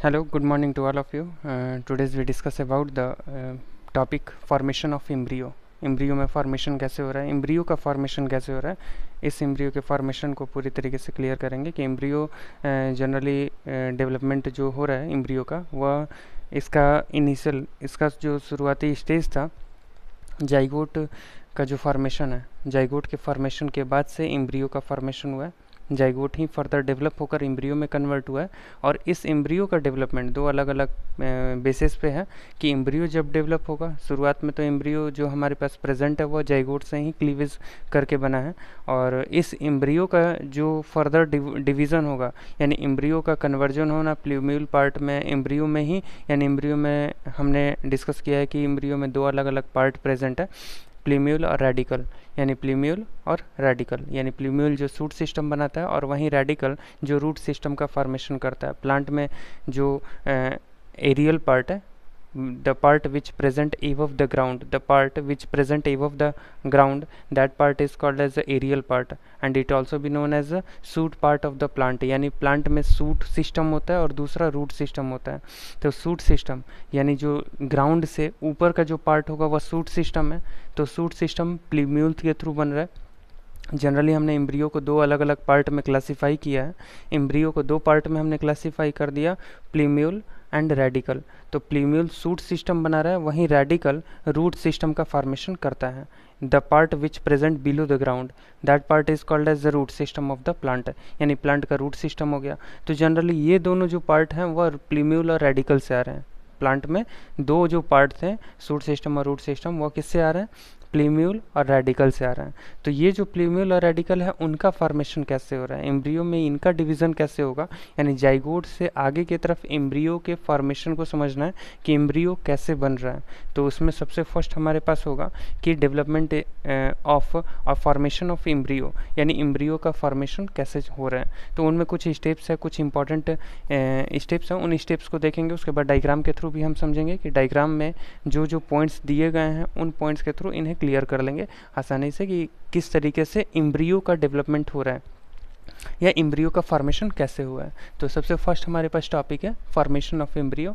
Hello, good morning to all of you. Today's we discuss about the topic formation of embryo. Embryo में formation कैसे हो रहा है, embryo का formation कैसे हो रहा है, इस एम्ब्रियो के फॉर्मेशन को पूरी तरीके से क्लियर करेंगे कि एम्ब्रियो जनरली डेवलपमेंट जो हो रहा है एम्ब्रियो का वह इसका जो शुरुआती स्टेज था जाइगोट का जो फॉर्मेशन है, जाइगोट के फॉर्मेशन के बाद से एम्ब्रियो का फॉर्मेशन हुआ है। जाइगोट ही फर्दर डेवलप होकर एम्ब्रियो में कन्वर्ट हुआ है और इस एम्ब्रियो का डेवलपमेंट दो अलग अलग बेसिस पे है कि एम्ब्रियो जब डेवलप होगा, शुरुआत में तो एम्ब्रियो जो हमारे पास प्रेजेंट है वो जाइगोट से ही क्लीवेज करके बना है और इस एम्ब्रियो का जो फर्दर डिवीज़न होगा यानी एम्ब्रियो का कन्वर्जन होना प्लूम्यूल पार्ट में एम्ब्रियो में ही, यानी एम्ब्रियो में हमने डिस्कस किया है कि एम्ब्रियो में दो अलग अलग पार्ट प्रेजेंट है, प्लूम्यूल और रेडिकल। यानी प्लूम्यूल और रेडिकल, यानी प्लूम्यूल जो सूट सिस्टम बनाता है और वहीं रेडिकल जो रूट सिस्टम का फॉर्मेशन करता है। प्लांट में जो एरियल पार्ट है, the part which present above the ground, the part which present above the ground, that part is called as the aerial part and it also be known as the shoot part of the plant। यानी plant में shoot system होता है और दूसरा root system होता है। तो shoot system यानी जो ग्राउंड से ऊपर का जो पार्ट होगा वह सूट सिस्टम है। तो सूट सिस्टम प्लूम्यूल के थ्रू बन रहा है। जनरली हमने एम्ब्रियो को दो अलग अलग पार्ट में क्लासीफाई किया है। एम्ब्रियो को दो पार्ट में हमने क्लासीफाई कर दिया, प्लूम्यूल एंड रेडिकल। तो प्लूम्यूल सूट सिस्टम बना रहा है, वहीं रेडिकल रूट सिस्टम का फॉर्मेशन करता है। The part which present below the ground, that part is called as the root system of the plant, यानी प्लांट का रूट सिस्टम हो गया। तो जनरली ये दोनों जो पार्ट हैं वह प्लूम्यूल और रेडिकल से आ रहे हैं। प्लांट में दो जो पार्ट थे, सूट सिस्टम और रूट सिस्टम, वह किससे आ रहे हैं? प्लूम्यूल और रेडिकल से आ रहा है। तो ये जो प्लूम्यूल और रेडिकल है उनका फॉर्मेशन कैसे हो रहा है, एम्ब्रियो में इनका डिवीज़न कैसे होगा, यानी जाइगोट से आगे की तरफ एम्ब्रियो के फॉर्मेशन को समझना है कि एम्ब्रियो कैसे बन रहा है। तो उसमें सबसे फर्स्ट हमारे पास होगा कि डेवलपमेंट ऑफ और फॉर्मेशन ऑफ एम्ब्रियो, यानी एम्ब्रियो का फॉर्मेशन कैसे हो रहा है। तो उनमें कुछ स्टेप्स है, कुछ इंपॉर्टेंट स्टेप्स हैं, उन स्टेप्स को देखेंगे। उसके बाद डायग्राम के थ्रू भी हम समझेंगे कि डायग्राम में जो जो पॉइंट्स दिए गए हैं उन पॉइंट्स के थ्रू इन्हें क्लियर कर लेंगे आसानी से कि किस तरीके से एम्ब्रियो का डेवलपमेंट हो रहा है या एम्ब्रियो का फॉर्मेशन कैसे हुआ है। तो सबसे फर्स्ट हमारे पास टॉपिक है फॉर्मेशन ऑफ एम्ब्रियो।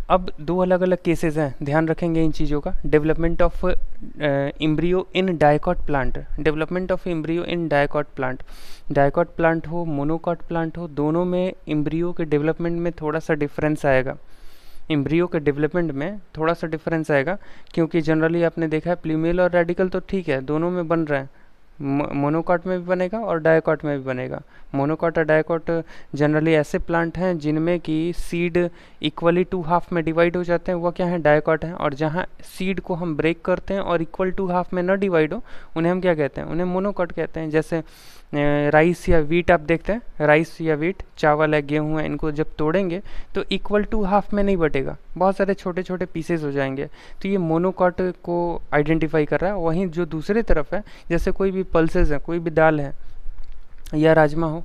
अब दो अलग अलग केसेस हैं, ध्यान रखेंगे इन चीज़ों का। Development of embryo in dicot plant, development of embryo in dicot plant, dicot plant हो मोनोकॉट प्लांट हो, दोनों में एम्ब्रियो के डेवलपमेंट में थोड़ा सा डिफरेंस आएगा। एम्ब्रियो के डेवलपमेंट में थोड़ा सा डिफरेंस आएगा क्योंकि जनरली आपने देखा है प्लूम्यूल और रेडिकल तो ठीक है, दोनों में बन रहा है, मोनोकॉट में भी बनेगा और डायकॉट में भी बनेगा। मोनोकॉट और डायकॉट जनरली ऐसे प्लांट हैं जिनमें कि सीड इक्वली टू हाफ में डिवाइड हो जाते हैं, वो क्या है? डायकॉट हैं। और जहाँ सीड को हम ब्रेक करते हैं और इक्वल टू हाफ में न डिवाइड हो, उन्हें हम क्या कहते हैं? उन्हें मोनोकॉट कहते हैं। जैसे राइस या वीट आप देखते हैं, राइस या वीट, चावल है, गेहूँ है, इनको जब तोड़ेंगे तो इक्वल टू हाफ में नहीं बटेगा, बहुत सारे छोटे छोटे पीसेस हो जाएंगे। तो ये मोनोकॉट को आइडेंटिफाई कर रहा है। वहीं जो दूसरी तरफ है, जैसे कोई भी पल्सेस है, कोई भी दाल है या राजमा हो,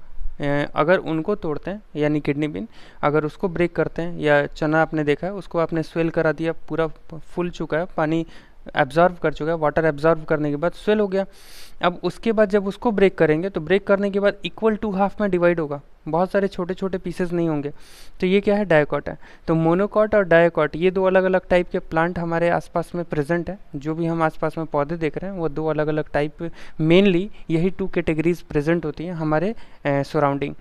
अगर उनको तोड़ते हैं यानी किडनी बीन, अगर उसको ब्रेक करते हैं, या चना आपने देखा है उसको आपने स्वेल करा दिया, पूरा फूल चुका है, पानी एब्जॉर्व कर चुका है, वाटर एब्जॉर्व करने के बाद स्वेल हो गया। अब उसके बाद जब उसको ब्रेक करेंगे तो ब्रेक करने के बाद इक्वल टू हाफ में डिवाइड होगा, बहुत सारे छोटे छोटे पीसेस नहीं होंगे। तो ये क्या है? डायकॉट है। तो मोनोकॉट और डायकॉट ये दो अलग अलग टाइप के प्लांट हमारे आसपास में प्रेजेंट है। जो भी हम आसपास में पौधे देख रहे हैं वो दो अलग अलग टाइप, मेनली यही टू कैटेगरीज प्रेजेंट होती हैं हमारे सराउंडिंग।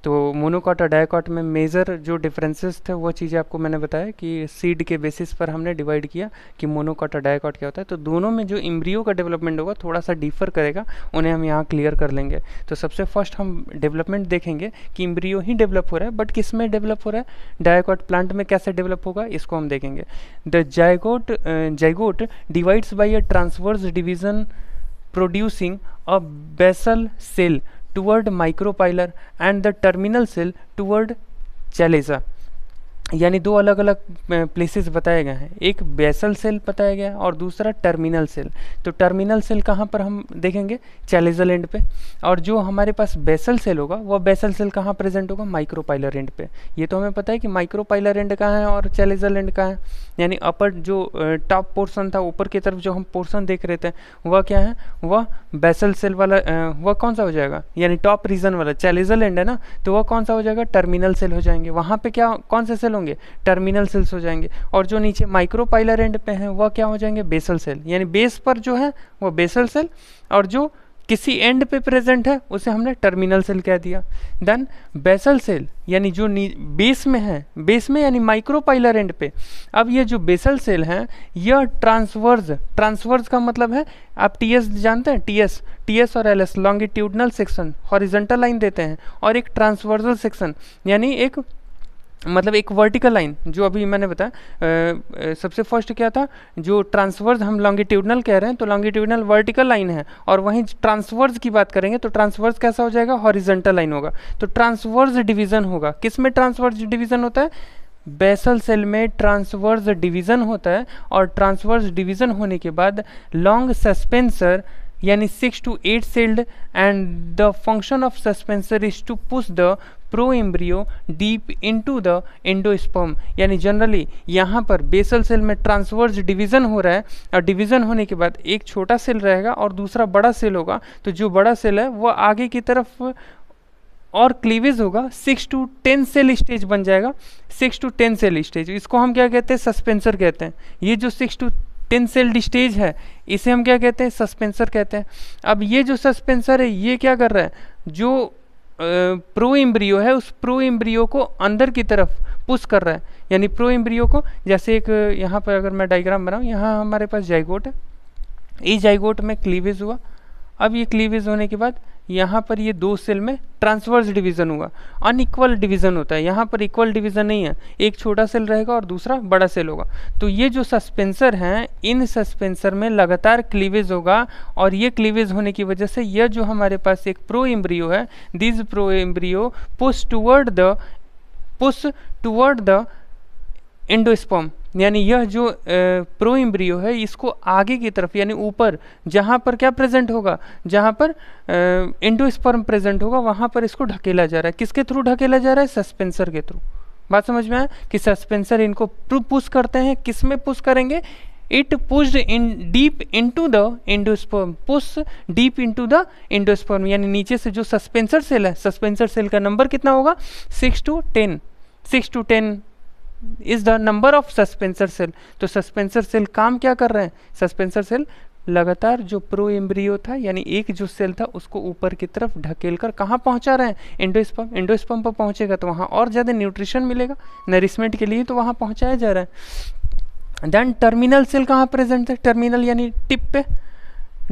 तो मोनोकॉट और डायकॉट में मेजर जो डिफरेंसेस थे वो चीज़ें आपको मैंने बताया कि सीड के बेसिस पर हमने डिवाइड किया कि मोनोकॉट और डायकॉट क्या होता है। तो दोनों में जो एम्ब्रियो का डेवलपमेंट होगा थोड़ा सा डिफर करेगा, उन्हें हम यहाँ क्लियर कर लेंगे। तो सबसे फर्स्ट हम डेवलपमेंट देखेंगे कि एम्ब्रियो ही डेवलप हो रहा है, बट किस में डेवलप हो रहा है, डायकॉट प्लांट में कैसे डेवलप होगा इसको हम देखेंगे। The zygote divides by a transverse division producing a basal cell toward micropylar and the terminal cell toward chalaza। यानी दो अलग अलग प्लेसेस बताए गए हैं, एक बेसल सेल बताया गया है और दूसरा टर्मिनल सेल। तो टर्मिनल सेल कहाँ पर हम देखेंगे, चैलेजल एंड पे, और जो हमारे पास बेसल सेल होगा वह बेसल सेल कहाँ प्रेजेंट होगा, माइक्रोपाइलर एंड पे। ये तो हमें पता है कि माइक्रोपाइलर एंड कहाँ है और चैलेजल एंड कहाँ है, यानी अपर जो टॉप पोर्शन था, ऊपर की तरफ जो हम पोर्शन देख रहे थे वह क्या है, वह बेसल सेल वाला वह कौन सा हो जाएगा, यानी टॉप रीजन वाला चैलेजल एंड है ना, तो वह कौन सा हो जाएगा, टर्मिनल सेल हो जाएंगे। वहाँ पे क्या कौन से सेल होंगे, टर्मिनल सेल्स हो जाएंगे। और जो नीचे माइक्रोपाइलर एंड पे हैं वह क्या हो जाएंगे, बेसल सेल, यानी बेस पर जो है वो बेसल सेल, और जो किसी एंड पे प्रेजेंट है उसे हमने टर्मिनल सेल कह दिया। देन बेसल सेल यानी जो बेस में है, बेस में यानी माइक्रोपाइलर एंड पे। अब ये जो बेसल सेल हैं यह ट्रांसवर्स का मतलब है, आप टीएस जानते हैं, टीएस और LS, longitudinal section, horizontal line देते हैं, और एक ट्रांसवर्सल सेक्शन यानी एक मतलब एक वर्टिकल लाइन, जो अभी मैंने बताया सबसे फर्स्ट क्या था, जो ट्रांसवर्स हम लॉन्गिट्यूडनल कह रहे हैं तो लॉन्गिट्यूडनल वर्टिकल लाइन है, और वहीं ट्रांसवर्स की बात करेंगे तो ट्रांसवर्स कैसा हो जाएगा, हॉरिजॉन्टल लाइन होगा। तो ट्रांसवर्स डिवीजन होगा, किस में ट्रांसवर्स डिवीजन होता है, बेसल सेल में ट्रांसवर्स डिवीजन होता है। और ट्रांसवर्स डिवीजन होने के बाद लॉन्ग सस्पेंसर यानी 6 to 8 celled, and the function of suspensor is to push the pro embryo deep into the endosperm। यानी जनरली यहाँ पर बेसल सेल में ट्रांसवर्स डिवीजन हो रहा है, और डिवीजन होने के बाद एक छोटा सेल रहेगा और दूसरा बड़ा सेल होगा। तो जो बड़ा सेल है वो आगे की तरफ और क्लीवेज होगा, 6 to 10 सेल स्टेज बन जाएगा, 6 to 10 सेल स्टेज। इसको हम क्या कहते हैं, सस्पेंसर कहते हैं। ये जो 6 to 10 सेल्ड स्टेज है इसे हम क्या कहते हैं, सस्पेंसर कहते हैं। अब ये जो सस्पेंसर है ये क्या कर रहा है, जो प्रो एम्ब्रियो है उस प्रो एम्ब्रियो को अंदर की तरफ पुश कर रहा है, यानी प्रो एम्ब्रियो को, जैसे एक यहाँ पर अगर मैं डायग्राम बनाऊँ, यहाँ हमारे पास जाइगोट है, इस जाइगोट में क्लीवेज हुआ। अब ये क्लीवेज होने के बाद यहाँ पर ये दो सेल में ट्रांसवर्स डिवीजन हुआ, अनइक्वल डिवीजन होता है, यहाँ पर इक्वल डिवीजन नहीं है, एक छोटा सेल रहेगा और दूसरा बड़ा सेल होगा। तो ये जो सस्पेंसर हैं इन सस्पेंसर में लगातार क्लीवेज होगा, और ये क्लीवेज होने की वजह से यह जो हमारे पास एक प्रो एम्ब्रियो है, this pro embryo push toward the endosperm, यानी यह जो प्रो एम्ब्रियो है इसको आगे की तरफ यानी ऊपर, जहाँ पर क्या प्रेजेंट होगा, जहाँ पर एंडोस्पर्म प्रेजेंट होगा वहाँ पर इसको ढकेला जा रहा है। किसके थ्रू ढकेला जा रहा है, सस्पेंसर के थ्रू। बात समझ में आया कि सस्पेंसर इनको पुश करते हैं, किस में पुश करेंगे, it pushed in deep into the endosperm, push deep into the endosperm, यानी नीचे से जो सस्पेंसर सेल है, सस्पेंसर सेल का नंबर कितना होगा, 6 to 10 is the number of suspensor cell. तो सस्पेंसर सेल काम क्या कर रहे हैं, सस्पेंसर सेल लगातार जो प्रो एम्ब्रियो था यानी एक जो सेल था उसको ऊपर की तरफ ढकेल कर कहाँ पहुंचा रहे हैं, एंडोस्पर्म। एंडोस्पर्म पर पहुंचेगा तो वहाँ और ज़्यादा न्यूट्रिशन मिलेगा नरिशमेंट के लिए, तो वहाँ पहुँचाया जा रहा है। देन टर्मिनल सेल कहाँ प्रेजेंट है, टर्मिनल यानी टिप पे,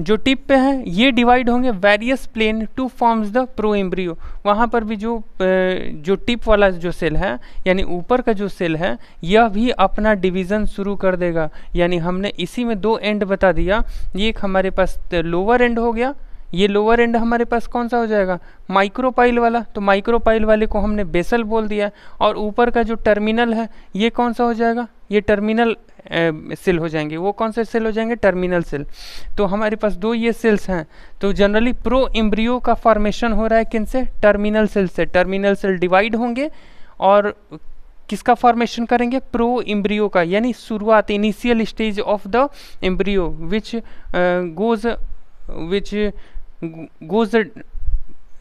जो टिप पे हैं ये डिवाइड होंगे various plane to forms the proembryo. वहाँ पर भी जो टिप वाला जो सेल है यानी ऊपर का जो सेल है यह भी अपना डिवीज़न शुरू कर देगा। यानी हमने इसी में दो एंड बता दिया, ये एक हमारे पास लोअर एंड हो गया, ये लोअर एंड हमारे पास कौन सा हो जाएगा, माइक्रोपाइल वाला, तो माइक्रोपाइल वाले को हमने बेसल बोल दिया, और ऊपर का जो टर्मिनल है ये कौन सा हो जाएगा, ये टर्मिनल सेल हो जाएंगे। वो कौन से सेल हो जाएंगे, टर्मिनल सेल। तो हमारे पास दो ये सेल्स हैं, तो जनरली प्रो एम्ब्रियो का फॉर्मेशन हो रहा है किन से, टर्मिनल सेल से। टर्मिनल सेल डिवाइड होंगे और किसका फॉर्मेशन करेंगे, प्रो एम्ब्रियो का, यानी शुरुआत, initial stage of the embryo which goes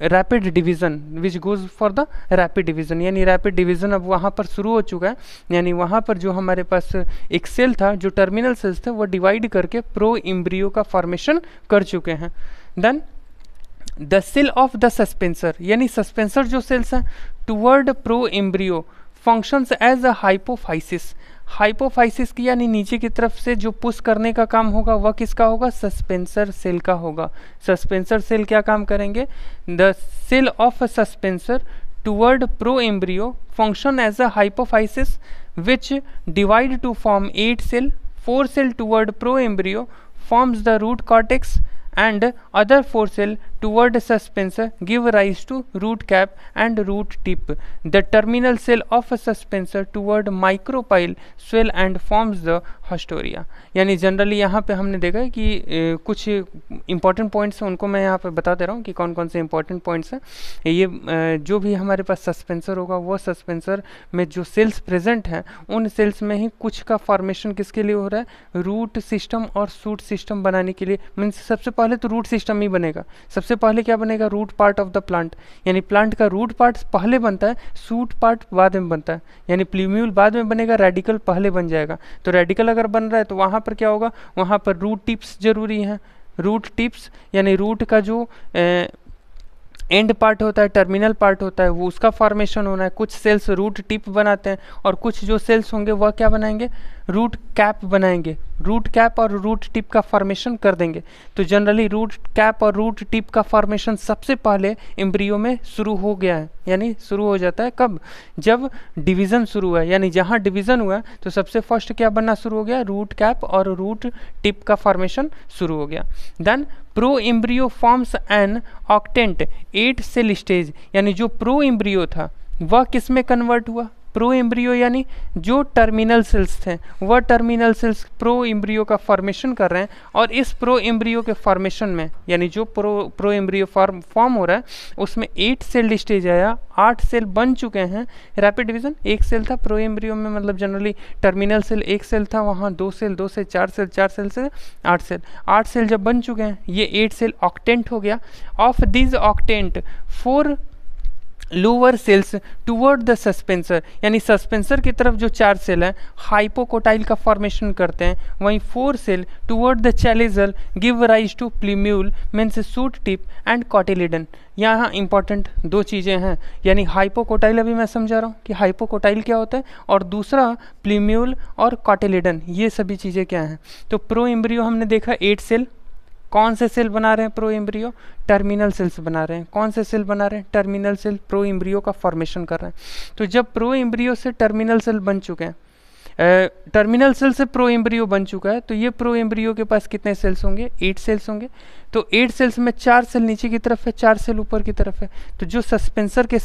rapid division, which goes for the rapid division, यानी रैपिड डिवीज़न अब वहाँ पर शुरू हो चुका है। यानी वहाँ पर जो हमारे पास एक सेल था, जो टर्मिनल सेल्स थे, वो डिवाइड करके प्रो एम्ब्रियो का फॉर्मेशन कर चुके हैं। Then the cell of the suspensor, यानी सस्पेंसर जो सेल्स हैं toward proembryo functions as a hypophysis. Hypophysis की यानी नीचे की तरफ से जो पुश करने का काम होगा वह किसका होगा, सस्पेंसर सेल का होगा। सस्पेंसर सेल क्या काम करेंगे, the cell of suspensor toward proembryo function as a hypophysis which divide to form 8 cell, 4 cell toward proembryo forms the root cortex and other 4 cell toward a suspensor give rise to root cap and root tip. The terminal cell of a suspensor toward micropyle swell and forms the haustoria. यानी generally यहाँ पे हमने देखा है कि कुछ important points हैं, उनको मैं यहाँ पे बता दे रहा हूँ कि कौन कौन से इंपॉर्टेंट पॉइंट्स हैं। ये जो भी हमारे पास सस्पेंसर होगा वो सस्पेंसर में जो सेल्स प्रेजेंट हैं उन सेल्स में ही कुछ का फॉर्मेशन किसके लिए हो रहा है, रूट सिस्टम और शूट सिस्टम बनाने के लिए। मीन्स सबसे पहले तो रूट सिस्टम ही बनेगा। सबसे पहले क्या बनेगा, root part of the plant, यानी प्लांट का रूट पार्ट पहले बनता है, शूट पार्ट बाद में बनता है, यानी प्ल्यूम्यूल बाद में बनेगा, रेडिकल पहले बन जाएगा। तो रेडिकल अगर बन रहा है तो वहाँ पर क्या होगा, वहाँ पर रूट टिप्स जरूरी हैं। रूट टिप्स यानी रूट का जो एंड पार्ट होता है, टर्मिनल पार्ट होता है, वो उसका फॉर्मेशन होना है। कुछ सेल्स रूट टिप बनाते हैं और कुछ जो सेल्स होंगे वह क्या बनाएंगे, रूट कैप बनाएंगे। रूट कैप और रूट टिप का फॉर्मेशन कर देंगे। तो जनरली रूट कैप और रूट टिप का फॉर्मेशन सबसे पहले एम्ब्रियो में शुरू हो गया है, यानी शुरू हो जाता है कब, जब डिवीज़न शुरू हुआ है। यानी जहाँ डिवीज़न हुआ है तो सबसे फर्स्ट क्या बनना शुरू हो गया, रूट कैप और रूट टिप का फॉर्मेशन शुरू हो गया। Then proembryo forms an octant 8 cell stage, यानी जो प्रो एम्ब्रियो था वह किस में कन्वर्ट हुआ, प्रो एम्ब्रियो यानी जो टर्मिनल सेल्स थे वह टर्मिनल सेल्स प्रो एम्ब्रियो का फॉर्मेशन कर रहे हैं। और इस प्रो एम्ब्रियो के फॉर्मेशन में, यानी जो प्रो एम्ब्रियो फॉर्म हो रहा है उसमें 8 सेल स्टेज आया, 8 सेल बन चुके हैं। रैपिड डिवीजन, 1 सेल था प्रो एम्ब्रियो में, मतलब जनरली टर्मिनल सेल 1 सेल था, वहाँ 2 सेल, 2 से 4 सेल, 4 सेल से 8 सेल, 8 सेल जब बन चुके हैं, ये 8 सेल ऑक्टेंट हो गया। Of this octant 4 lower cells toward the suspensor, यानी सस्पेंसर की तरफ जो 4 सेल हैं हाइपोकोटाइल का फॉर्मेशन करते हैं, वहीं 4 cell toward the chalazal give rise to plumule means shoot tip and cotyledon. यहाँ इंपॉर्टेंट 2 चीज़ें हैं, यानी हाइपोकोटाइल अभी मैं समझा रहा हूँ कि हाइपोकोटाइल क्या होता है, और दूसरा प्ल्यूम्यूल और कॉटिलिडन, ये सभी चीज़ें क्या हैं। तो प्रो एम्ब्रियो हमने देखा 8 सेल, कौन से सेल बना रहे हैं प्रो एम्ब्रियो, टर्मिनल सेल्स बना रहे हैं। कौन से सेल बना रहे हैं, टर्मिनल सेल प्रो एम्ब्रियो का फॉर्मेशन कर रहे हैं। तो जब प्रो एम्ब्रियो से टर्मिनल सेल बन चुके हैं, टर्मिनल सेल से प्रो एम्ब्रियो बन चुका है, तो ये प्रो एम्ब्रियो के पास कितने सेल्स होंगे, 8 सेल्स होंगे। तो 8 सेल्स में 4 सेल नीचे की तरफ है, 4 सेल ऊपर की तरफ है। तो जो सस्पेंसर के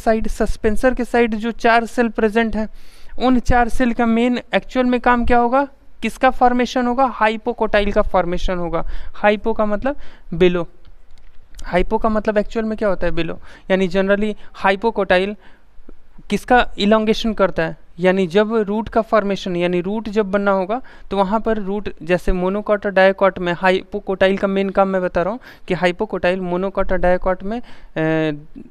साइड जो 4 सेल प्रेजेंट हैं, उन 4 सेल का मेन एक्चुअल में काम क्या होगा, किसका फॉर्मेशन होगा, हाइपोकोटाइल का फॉर्मेशन होगा। हाइपो का मतलब बिलो, हाइपो का मतलब एक्चुअल में क्या होता है, बिलो। यानी जनरली हाइपोकोटाइल किसका इलोंगेशन करता है, यानी जब रूट का फॉर्मेशन, यानी रूट जब बनना होगा तो वहाँ पर रूट, जैसे मोनोकॉट और डायकॉट में हाइपोकोटाइल का मेन काम मैं बता रहा हूँ कि हाइपोकोटाइल मोनोकॉट और डायकॉट में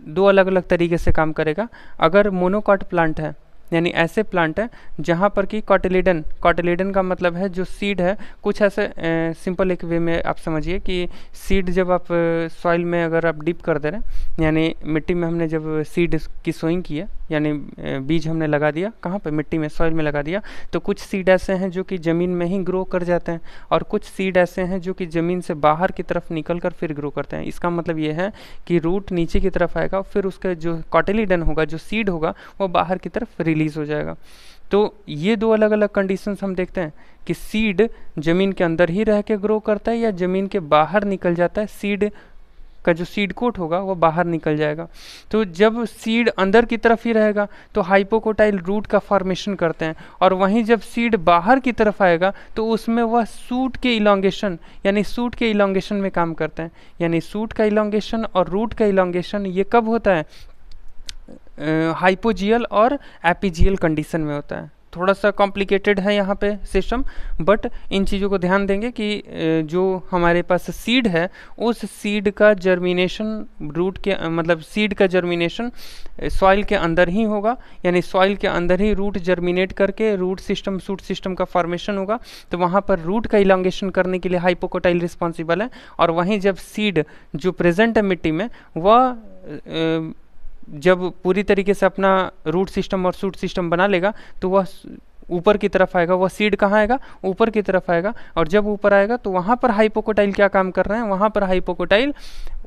2 अलग अलग तरीके से काम करेगा। अगर मोनोकॉट प्लांट है, यानी ऐसे प्लांट है जहाँ पर कि कॉटिलिडन का मतलब है जो सीड है, कुछ ऐसे सिंपल एक वे में आप समझिए कि सीड जब आप सॉइल में अगर आप डिप कर दे रहे हैं, यानी मिट्टी में हमने जब सीड की सोइंग की है, यानी बीज हमने लगा दिया कहाँ पे, मिट्टी में, सॉइल में लगा दिया, तो कुछ सीड ऐसे हैं जो कि ज़मीन में ही ग्रो कर जाते हैं और कुछ सीड ऐसे हैं जो कि ज़मीन से बाहर की तरफ निकल कर फिर ग्रो करते हैं। इसका मतलब ये है कि रूट नीचे की तरफ आएगा, फिर उसका जो कॉटिलिडन होगा, जो सीड होगा, वो बाहर की तरफ रिलीज हो जाएगा। तो ये 2 अलग अलग कंडीशंस हम देखते हैं कि सीड ज़मीन के अंदर ही रह के ग्रो करता है या ज़मीन के बाहर निकल जाता है, सीड का जो सीड कोट होगा वो बाहर निकल जाएगा। तो जब सीड अंदर की तरफ ही रहेगा तो हाइपोकोटाइल रूट का फॉर्मेशन करते हैं, और वहीं जब सीड बाहर की तरफ आएगा तो उसमें वह सूट के इलोंगेशन, यानी सूट के इलोंगेशन में काम करते हैं। यानी सूट का इलोंगेशन और रूट का इलोंगेशन ये कब होता है, हाइपोजियल और एपिजियल कंडीशन में होता है। थोड़ा सा कॉम्प्लिकेटेड है यहाँ पे सिस्टम, बट इन चीज़ों को ध्यान देंगे कि जो हमारे पास सीड है उस सीड का जर्मिनेशन रूट के, मतलब सीड का जर्मिनेशन सॉइल के अंदर ही होगा, यानी सॉइल के अंदर ही रूट जर्मिनेट करके रूट सिस्टम, शूट सिस्टम का फॉर्मेशन होगा। तो वहाँ पर रूट का इलोंगेशन करने के लिए हाइपोकोटाइल रिस्पॉन्सिबल है, और वहीं जब सीड जो प्रेजेंट है मिट्टी में, वह जब पूरी तरीके से अपना रूट सिस्टम और शूट सिस्टम बना लेगा तो वह ऊपर की तरफ आएगा। वह सीड कहाँ आएगा, ऊपर की तरफ आएगा, और जब ऊपर आएगा तो वहाँ पर हाइपोकोटाइल क्या काम कर रहे हैं, वहाँ पर हाइपोकोटाइल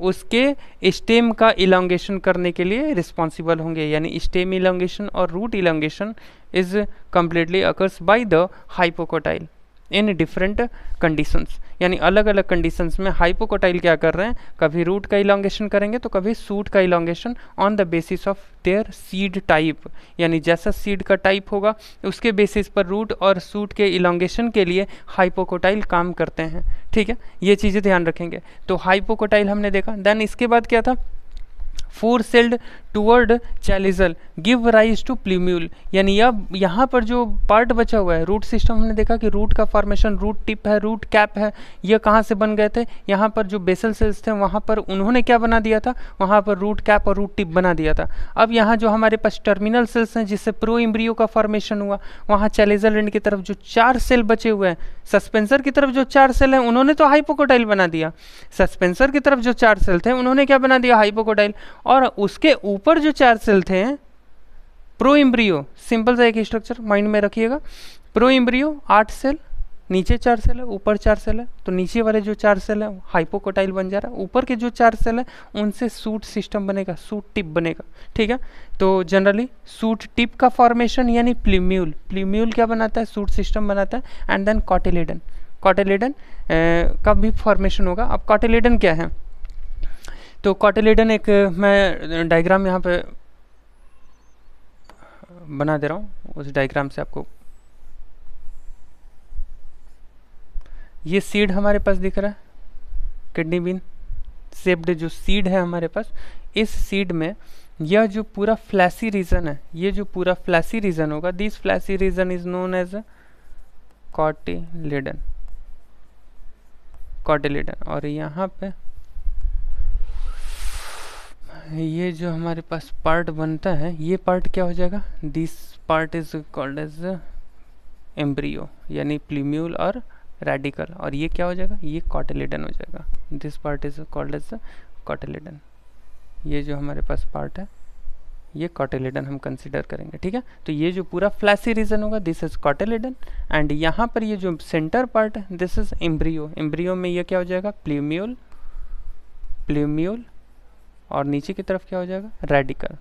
उसके स्टेम का इलोंगेशन करने के लिए रिस्पॉन्सिबल होंगे। यानी स्टेम इलोंगेशन और root elongation is completely occurs by the hypocotyl. In different conditions, यानी अलग अलग कंडीशंस में हाइपोकोटाइल क्या कर रहे हैं, कभी रूट का इलॉन्गेशन करेंगे तो कभी सूट का elongation on the basis of their seed type, यानी जैसा सीड का टाइप होगा उसके बेसिस पर रूट और सूट के इलॉन्गेशन के लिए हाइपोकोटाइल काम करते हैं। ठीक है, ये चीज़ें ध्यान रखेंगे। तो हाइपोकोटाइल हमने देखा, देन इसके बाद क्या था, four celled toward chalazal give rise to plumule, यानी अब यहाँ पर जो पार्ट बचा हुआ है रूट सिस्टम, हमने देखा कि रूट का फॉर्मेशन रूट टिप है, रूट कैप है, ये कहाँ से बन गए थे, यहाँ पर जो बेसल सेल्स थे वहाँ पर उन्होंने क्या बना दिया था, वहाँ पर रूट कैप और रूट टिप बना दिया था। अब यहाँ जो हमारे पास टर्मिनल सेल्स हैं जिससे प्रो एम्ब्रियो का फॉर्मेशन हुआ, वहाँ चैलिजल एंड की तरफ जो 4 सेल बचे हुए हैं, सस्पेंसर की तरफ जो 4 सेल हैं उन्होंने तो हाइपोकोटाइल बना दिया, सस्पेंसर की तरफ जो 4 सेल थे उन्होंने क्या बना दिया, हाइपोकोटाइल, और उसके ऊपर जो 4 सेल थे प्रो एम्ब्रियो, सिंपल सा एक स्ट्रक्चर माइंड में रखिएगा, प्रो एम्ब्रियो 8 सेल, नीचे 4 सेल है, ऊपर 4 सेल है, तो नीचे वाले जो 4 सेल है हाइपोकोटाइल बन जा रहा है, ऊपर के जो 4 सेल है उनसे सूट सिस्टम बनेगा, सूट टिप बनेगा। ठीक है, तो जनरली सूट टिप का फॉर्मेशन यानी प्ल्यूम्यूल, प्ल्यूम्यूल क्या बनाता है, सूट सिस्टम बनाता है, एंड देन कॉटिलेडन, कॉटिलेडन का भी फॉर्मेशन होगा। अब कॉटिलेडन क्या है, तो कॉटिलेडन एक मैं डायग्राम यहाँ पे बना दे रहा हूँ, उस डायग्राम से आपको ये सीड हमारे पास दिख रहा है, किडनी बीन शेप्ड जो सीड है हमारे पास, इस सीड में यह जो पूरा फ्लैसी रीजन है, ये जो पूरा फ्लैसी रीजन होगा, this fleshy region is known as cotyledon, cotyledon. और यहाँ पे ये जो हमारे पास पार्ट बनता है, ये पार्ट क्या हो जाएगा, this part is called as embryo, यानी प्ल्यूम्यूल और रेडिकल, और ये क्या हो जाएगा, ये कॉटिलेडन हो जाएगा, this part is called as cotyledon. ये जो हमारे पास पार्ट है ये कॉटिलेडन हम कंसीडर करेंगे। ठीक है, तो ये जो पूरा फ्लैसी रीजन होगा दिस इज कॉटिलेडन, एंड यहाँ पर ये जो सेंटर पार्ट है दिस इज एम्ब्रियो, एम्ब्रियो में ये क्या हो जाएगा, प्ल्यूम्यूल, प्ल्यूम्यूल, और नीचे की तरफ क्या हो जाएगा, रेडिकल।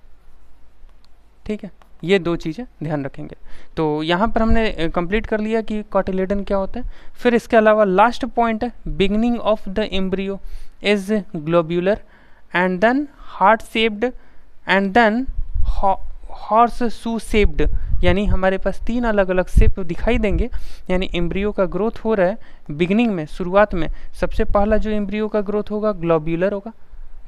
ठीक है, ये 2 चीज़ें ध्यान रखेंगे। तो यहाँ पर हमने कंप्लीट कर लिया कि कॉटिलेडन क्या होता है। फिर इसके अलावा लास्ट पॉइंट है, beginning of the embryo is globular and then heart shaped and then horse shoe shaped, यानी हमारे पास 3 अलग अलग शेप दिखाई देंगे, यानी एम्ब्रियो का ग्रोथ हो रहा है बिगनिंग में, शुरुआत में सबसे पहला जो एम्ब्रियो का ग्रोथ होगा ग्लोब्यूलर होगा,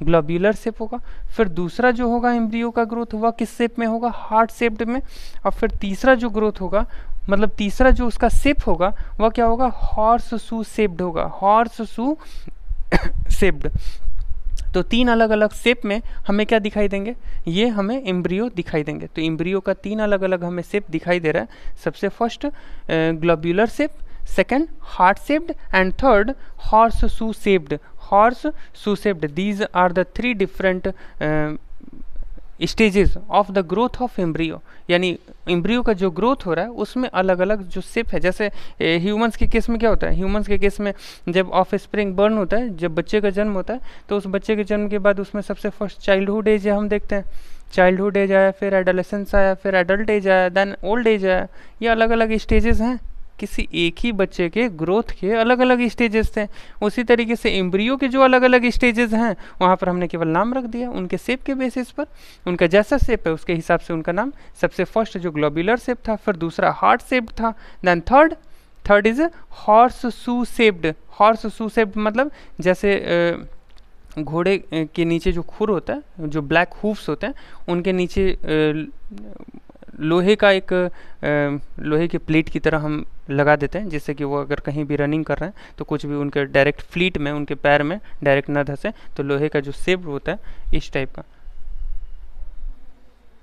ग्लोब्यूलर शेप होगा, फिर दूसरा जो होगा एम्ब्रियो का ग्रोथ हुआ किस शेप में होगा, हार्ट शेप्ड में, और फिर तीसरा जो ग्रोथ होगा, मतलब तीसरा जो उसका शेप होगा वह क्या होगा, हॉर्स शू शेप्ड होगा, हॉर्स शू शेप्ड। तो 3 अलग अलग शेप में हमें क्या दिखाई देंगे, ये हमें एम्ब्रियो दिखाई देंगे। तो एम्ब्रियो का 3 अलग अलग हमें शेप दिखाई दे रहा है, सबसे first globular shape, second heart shaped, and third horse shoe shaped, horse shoe shaped. These are the 3 different stages of the growth of embryo, यानी एम्ब्रियो का जो ग्रोथ हो रहा है उसमें अलग अलग जो शेप है। जैसे ह्यूमंस के केस में क्या होता है, ह्यूमंस के केस में जब ऑफ स्प्रिंग बर्न होता है, जब बच्चे का जन्म होता है, तो उस बच्चे के जन्म के बाद उसमें सबसे फर्स्ट चाइल्डहुड एज हम देखते हैं, चाइल्डहुड एज आया, फिर एडोलेसेंस आया, फिर एडल्ट एज आया, देन ओल्ड एज आया। ये अलग अलग स्टेजेस हैं, किसी एक ही बच्चे के ग्रोथ के अलग अलग स्टेजेस थे। उसी तरीके से एम्ब्रियो के जो अलग अलग स्टेजेस हैं वहाँ पर हमने केवल नाम रख दिया उनके शेप के बेसिस पर, उनका जैसा शेप है उसके हिसाब से उनका नाम। सबसे फर्स्ट जो ग्लोब्यूलर शेप था, फिर दूसरा हार्ट शेप्ड था, then third is horse shoe shaped. Horse shoe shaped मतलब जैसे घोड़े के नीचे जो खुर होता है, जो ब्लैक हूफ्स होते हैं, उनके नीचे लोहे का एक लोहे के प्लेट की तरह हम लगा देते हैं, जिससे कि वो अगर कहीं भी रनिंग कर रहे हैं तो कुछ भी उनके डायरेक्ट फ्लीट में, उनके पैर में डायरेक्ट न धंसे। तो लोहे का जो शेप होता है इस टाइप का,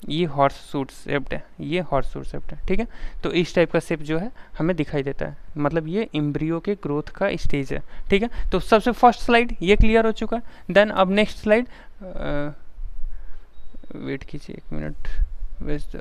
ये हॉर्स शूट शेप्ड है, ये हॉर्स शूट शेप्ड है। ठीक है, तो इस टाइप का शेप जो है हमें दिखाई देता है, मतलब ये एम्ब्रियो के ग्रोथ का स्टेज है। ठीक है, तो सबसे फर्स्ट स्लाइड ये क्लियर हो चुका है। देन अब नेक्स्ट स्लाइड, वेट कीजिए 1 मिनट, वेस्ट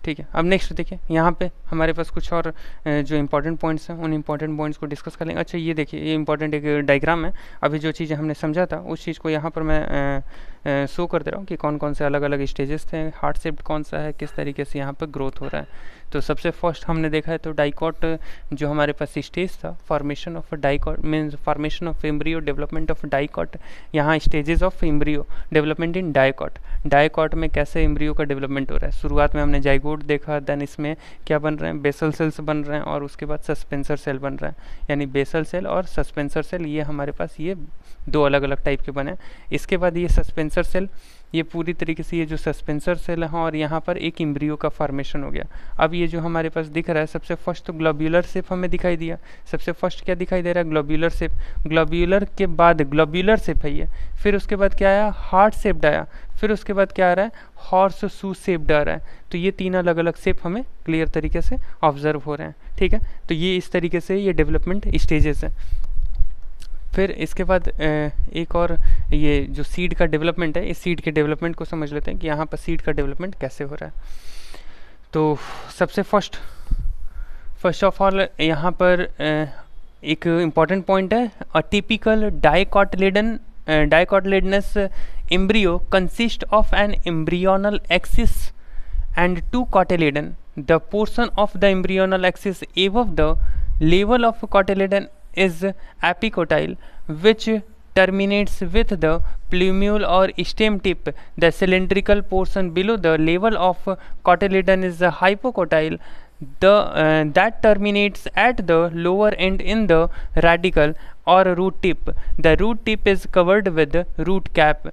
ठीक है। अब नेक्स्ट देखिए, यहाँ पे हमारे पास कुछ और जो इंपॉर्टेंट पॉइंट्स हैं उन इंपॉर्टेंट पॉइंट्स को डिस्कस कर लेंगे। अच्छा ये देखिए, ये इंपॉर्टेंट एक डायग्राम है। अभी जो चीज़ें हमने समझा था उस चीज़ को यहाँ पर मैं शो कर दे रहा हूँ कि कौन कौन से अलग अलग स्टेजेस थे, हार्ट शेप्ड कौन सा है, किस तरीके से यहाँ पर ग्रोथ हो रहा है। तो सबसे फर्स्ट हमने देखा है तो डाइकॉट जो हमारे पास स्टेज था, formation of dicot means formation of embryo, development of dicot, यहाँ stages of embryo development in dicot. Dicot में कैसे एम्ब्रियो का डेवलपमेंट हो रहा है, शुरुआत में हमने जाइगोट देखा, देन इसमें क्या बन रहे हैं, बेसल सेल्स बन रहे हैं, और उसके बाद सस्पेंसर सेल बन रहे हैं। यानी बेसल सेल और सस्पेंसर सेल ये हमारे पास ये दो अलग अलग टाइप के बने। इसके बाद ये सस्पेंसर सेल, ये पूरी तरीके से ये जो सस्पेंसर सेल है और यहाँ पर एक एम्ब्रियो का फॉर्मेशन हो गया। अब ये जो हमारे पास दिख रहा है, सबसे फर्स्ट तो ग्लोब्यूलर शेप हमें दिखाई दिया। सबसे फर्स्ट क्या दिखाई दे रहा है, ग्लोब्यूलर शेप। ग्लोब्यूलर के बाद ग्लोब्यूलर शेप है ये, फिर उसके बाद क्या आया, हार्ट शेप्ड आया, फिर उसके बाद क्या आ रहा है, हॉर्स शू शेप्ड आ रहा है। तो ये तीन अलग अलग शेप हमें क्लियर तरीके से ऑब्जर्व हो रहे हैं, ठीक है। तो ये इस तरीके से ये डेवलपमेंट स्टेजेस हैं। फिर इसके बाद एक और ये जो सीड का डेवलपमेंट है, इस सीड के डेवलपमेंट को समझ लेते हैं कि यहाँ पर सीड का डेवलपमेंट कैसे हो रहा है। तो सबसे फर्स्ट ऑफ ऑल यहाँ पर एक इम्पॉर्टेंट पॉइंट है, a typical dicotyledonous embryo consist of an embryonal axis and two cotyledon. The portion of the embryonal axis above the level of cotyledon is epicotyle, which terminates with the plumule or stem tip. The cylindrical portion below the level of cotyledon is hypocotyle. That terminates at the lower end in the radicle or root tip. The root tip is covered with root cap.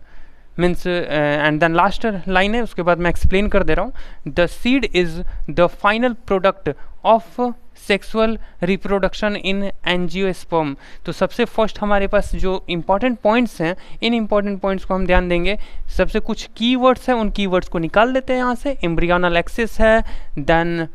Means and then last line है, उसके बाद मैं explain कर दे रहा हूँ। The seed is the final product of sexual reproduction in angiosperm. तो सबसे फर्स्ट हमारे पास जो इंपॉर्टेंट पॉइंट्स हैं, इन इंपॉर्टेंट पॉइंट्स को हम ध्यान देंगे। सबसे कुछ कीवर्ड्स हैं, उन कीवर्ड्स को निकाल लेते हैं यहाँ से। एम्ब्रियोनल एक्सिस है, देन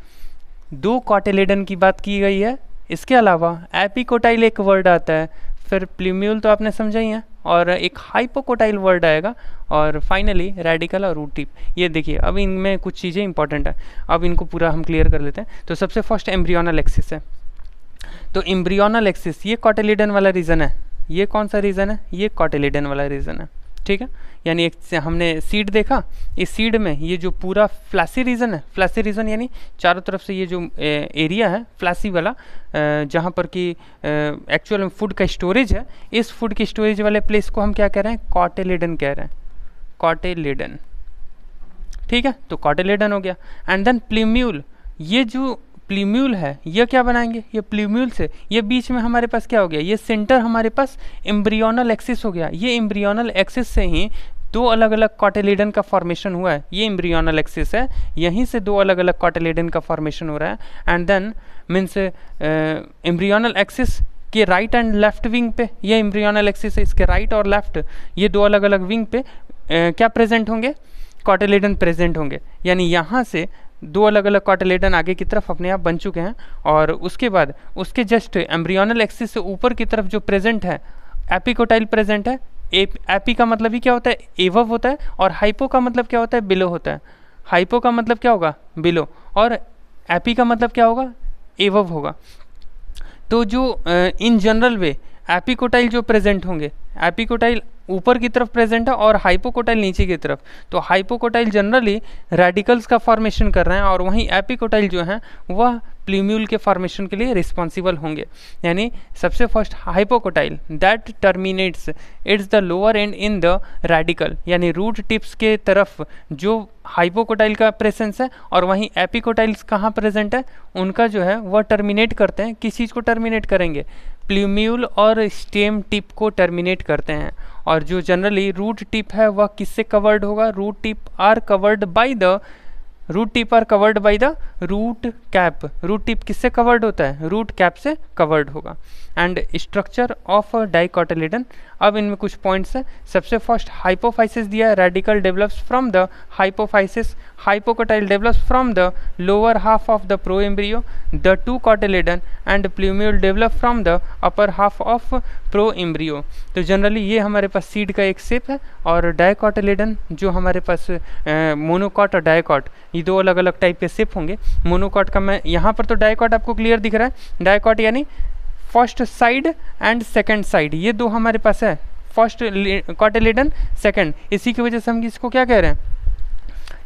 दो कॉटिलेडन की बात की गई है, इसके अलावा एपिकोटाइल एक वर्ड आता है, फिर प्लूम्यूल तो आपने समझा ही है, और एक हाइपोकोटाइल वर्ड आएगा, और फाइनली रेडिकल और रूट टिप। ये देखिए अब इनमें कुछ चीज़ें इंपॉर्टेंट है, अब इनको पूरा हम क्लियर कर लेते हैं। तो सबसे फर्स्ट एम्ब्रियोनल एक्सिस है। तो एम्ब्रियोनल एक्सिस ये कॉटिलेडन वाला रीजन है। ये कौन सा रीजन है, ये कॉटिलेडन वाला रीजन है, ठीक है। यानी एक हमने सीड देखा, इस सीड में ये जो पूरा फ्लैसी रीजन है, फ्लैसी रीजन यानी चारों तरफ से ये जो एरिया है फ्लैसी वाला, जहाँ पर कि एक्चुअल में फूड का स्टोरेज है, इस फूड के स्टोरेज वाले प्लेस को हम क्या कह रहे हैं, कॉटिलेडन कह रहे हैं, कॉटिलेडन, ठीक है। तो कॉटिलेडन हो गया। एंड देन प्लूम्यूल, ये जो प्लूम्यूल है ये क्या बनाएंगे, ये प्लूम्यूल से ये बीच में हमारे पास क्या हो गया, ये सेंटर हमारे पास एम्ब्रियोनल एक्सिस हो गया। ये एम्ब्रियोनल एक्सिस से ही दो अलग अलग कॉटिलेडन का फॉर्मेशन हुआ है। ये एम्ब्रियोनल एक्सिस है, यहीं से दो अलग अलग कॉटिलेडन का फॉर्मेशन हो रहा है। And then means embryonal axis के राइट एंड लेफ्ट विंग पे, ये एम्ब्रियोनल एक्सिस है, इसके राइट और लेफ्ट ये दो अलग अलग विंग पे क्या प्रेजेंट होंगे, कॉटिलेडन प्रेजेंट होंगे। यानी यहाँ से दो अलग अलग कॉटिलेडन आगे की तरफ अपने आप बन चुके हैं, और उसके बाद उसके जस्ट एम्ब्रियोनल एक्सिस से ऊपर की तरफ जो प्रेजेंट है एपिकोटाइल प्रेजेंट है। एपी का मतलब ही क्या होता है, एवव होता है, और हाइपो का मतलब क्या होता है, बिलो होता है। हाइपो का मतलब क्या होगा, बिलो, और एपी का मतलब क्या होगा, एवव होगा। तो जो इन जनरल वे एपिकोटाइल जो प्रेजेंट होंगे, एपिकोटाइल ऊपर की तरफ प्रेजेंट है और हाइपोकोटाइल नीचे की तरफ। तो हाइपोकोटाइल जनरली रेडिकल्स का फॉर्मेशन कर रहे हैं, और वहीं एपिकोटाइल जो है वह प्लूम्यूल के फॉर्मेशन के लिए रिस्पॉन्सिबल होंगे। यानी सबसे first hypocotyl that terminates it's the lower and in the radical, यानी रूट टिप्स के तरफ जो हाइपोकोटाइल का प्रेजेंस है, और वहीं एपिकोटाइल्स कहाँ प्रेजेंट है, उनका जो है वह टर्मिनेट करते हैं। किस चीज़ को टर्मिनेट करेंगे, प्लूम्यूल और स्टेम टिप को टर्मिनेट करते हैं। और जो जनरली रूट टिप है वह किससे कवर्ड होगा, root tip are covered by the root tip are covered by the root cap. Root tip किससे कवर्ड होता है, रूट कैप से कवर्ड होगा। एंड स्ट्रक्चर ऑफ डाइकोटिलेडन, अब इनमें कुछ पॉइंट्स हैं। सबसे फर्स्ट हाइपोफाइसिस दिया है, radical develops from the hypophysis, hypocotyl develops from the lower half of the pro embryo, the two cotyledon and plumule develop from the upper half of pro embryo. तो generally ये हमारे पास seed का एक shape है, और dicotyledon जो हमारे पास monocot और डाइकॉट, ये दो अलग अलग टाइप के शेप होंगे। मोनोकॉट का मैं यहाँ पर तो डाइकॉट आपको क्लियर दिख रहा है, डाइकॉट यानी first side and second side, ये दो हमारे पास है। फर्स्ट कॉटिलेडन सेकंड, इसी की वजह से हम इसको क्या कह रहे हैं,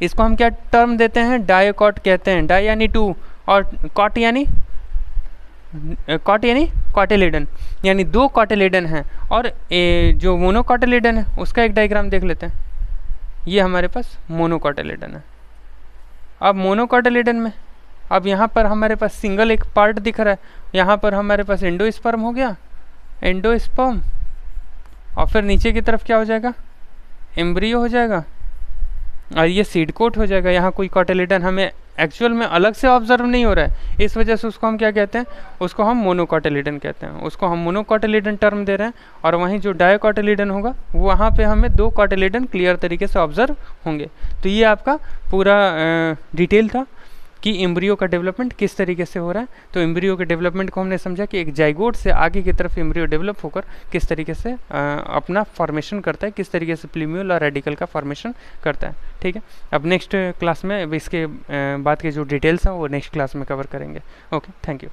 इसको हम क्या टर्म देते हैं, डायोकॉट कहते हैं। डाई यानी टू और कॉट यानी कॉटिलेडन, यानी दो कॉटिलेडन हैं। और जो मोनोकॉटिलेडन है उसका एक डायग्राम देख लेते हैं। ये हमारे पास मोनोकॉटिलेडन है। अब मोनोकॉटिलेडन में अब यहाँ पर हमारे पास सिंगल एक पार्ट दिख रहा है, यहाँ पर हमारे पास एंडोस्पर्म हो गया, एंडोस्पर्म, और फिर नीचे की तरफ क्या हो जाएगा, एम्ब्रियो हो जाएगा, और ये सीड कोट हो जाएगा। यहाँ कोई कॉटिलेडन हमें एक्चुअल में अलग से ऑब्जर्व नहीं हो रहा है, इस वजह से उसको हम क्या कहते हैं, उसको हम मोनोकॉटिलेडन कहते हैं, उसको हम मोनोकॉटिलेडन टर्म दे रहे हैं। और वहीं जो डायोकॉटिलेडन होगा वहाँ पे हमें दो कॉटिलेडन क्लियर तरीके से ऑब्जर्व होंगे। तो ये आपका पूरा डिटेल था कि एम्ब्रियो का डेवलपमेंट किस तरीके से हो रहा है। तो एम्ब्रियो के डेवलपमेंट को हमने समझा कि एक जाइगोट से आगे की तरफ एम्ब्रियो डेवलप होकर किस तरीके से अपना फॉर्मेशन करता है, किस तरीके से प्लूम्यूल और रेडिकल का फॉर्मेशन करता है। ठीक है, अब नेक्स्ट क्लास में इसके बाद के जो डिटेल्स हैं वो नेक्स्ट क्लास में कवर करेंगे। Okay, thank you.